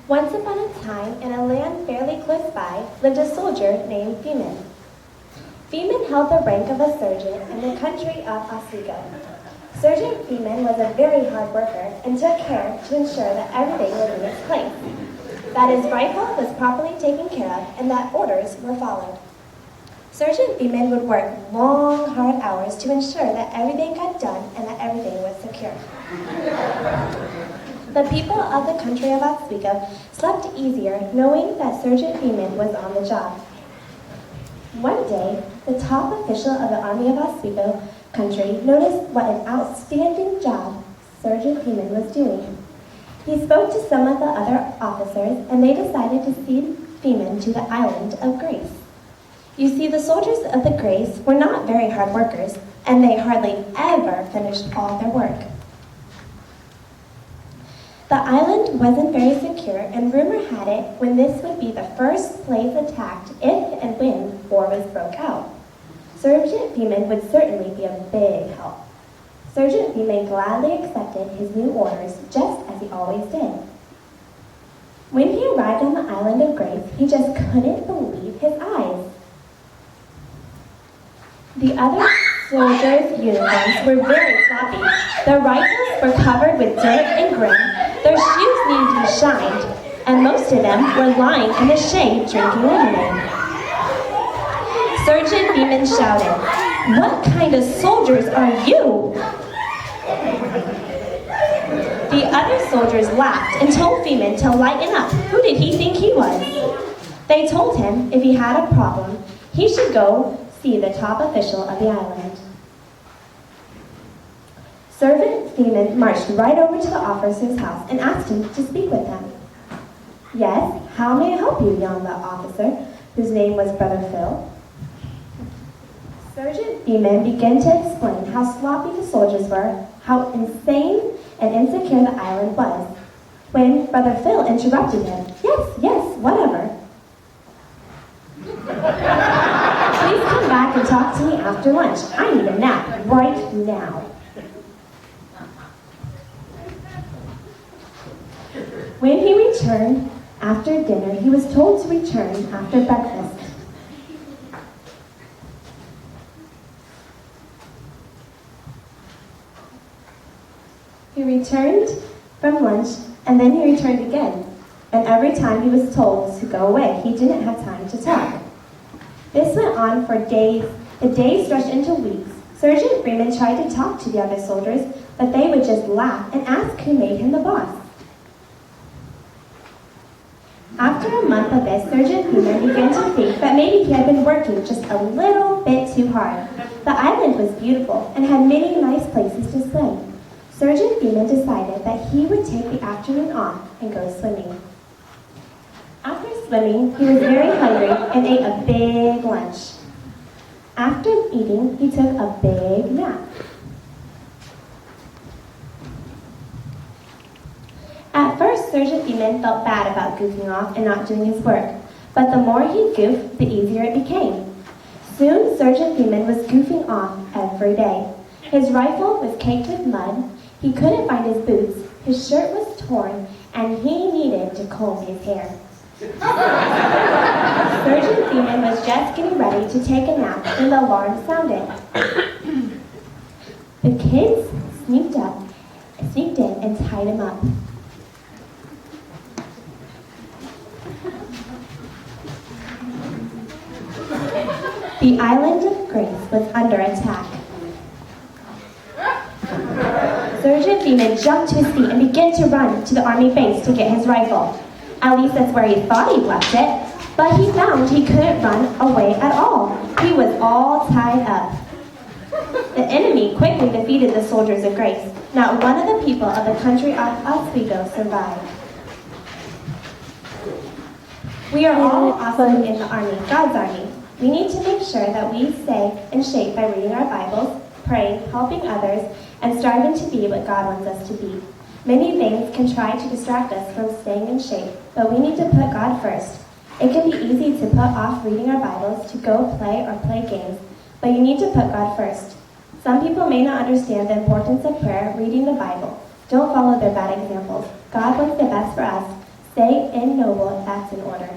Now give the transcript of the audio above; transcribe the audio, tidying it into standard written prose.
Once upon a time, in a land fairly close by, lived a soldier named Feeman. Feeman held the rank of a sergeant in the country of Oswego. Sergeant Feeman was a very hard worker and took care to ensure that everything was in its place, that his rifle was properly taken care of, and that orders were followed. Sergeant Feeman would work long, hard hours to ensure that everything got done and that everything was secure. The people of the country of Oswego slept easier knowing that Sergeant Feeman was on the job. One day, the top official of the Army of Oswego country noticed what an outstanding job Sergeant Feeman was doing. He spoke to some of the other officers, and they decided to send Feeman to the island of Grace. You see, the soldiers of the Grace were not very hard workers, and they hardly ever finished all their work. The island wasn't very secure, and rumor had it when this would be the first place attacked if and when war was broke out. Sergeant Feeman would certainly be a big help. Sergeant Feeman gladly accepted his new orders, just as he always did. When he arrived on the island of Grace, he just couldn't believe his eyes. The other soldiers' uniforms were very sloppy. Their rifles were covered with dirt and grit. Their shoes needed to be shined, and most of them were lying in the shade drinking lemonade. Sergeant Feeman shouted, "What kind of soldiers are you?" The other soldiers laughed and told Feeman to lighten up. Who did he think he was? They told him if he had a problem, he should go see the top official of the island. Sergeant Feeman marched right over to the officer's house and asked him to speak with him. "Yes, how may I help you?" yawned the officer, whose name was Brother Phil. Sergeant Feeman began to explain how sloppy the soldiers were, how insane and insecure the island was, when Brother Phil interrupted him. Yes, whatever. Please come back and talk to me after lunch. I need a nap right now. When he returned after dinner, he was told to return after breakfast. He returned from lunch, and then he returned again. And every time he was told to go away, he didn't have time to talk. This went on for days. The days stretched into weeks. Sergeant Feeman tried to talk to the other soldiers, but they would just laugh and ask who made him the boss. After a month of this, Sergeant Feeman began to think that maybe he had been working just a little bit too hard. The island was beautiful and had many nice places to swim. Sergeant Feeman decided that he would take the afternoon off and go swimming. After swimming, he was very hungry and ate a big lunch. After eating, he took a big nap. At first, Sergeant Feeman felt bad about goofing off and not doing his work, but the more he goofed, the easier it became. Soon, Sergeant Feeman was goofing off every day. His rifle was caked with mud, he couldn't find his boots, his shirt was torn, and he needed to comb his hair. Sergeant Feeman was just getting ready to take a nap when the alarm sounded. The kids sneaked in and tied him up. The island of Grace was under attack. Sergeant Feeman jumped to his feet and began to run to the army base to get his rifle. At least that's where he thought he'd left it, but he found he couldn't run away at all. He was all tied up. The enemy quickly defeated the soldiers of Grace. Not one of the people of the country of Oswego survived. We are all also in the army, God's army. We need to make sure that we stay in shape by reading our Bibles, praying, helping others, and striving to be what God wants us to be. Many things can try to distract us from staying in shape, but we need to put God first. It can be easy to put off reading our Bibles to go play or play games, but you need to put God first. Some people may not understand the importance of prayer, reading the Bible. Don't follow their bad examples. God wants the best for us. Say in noble if that's in order.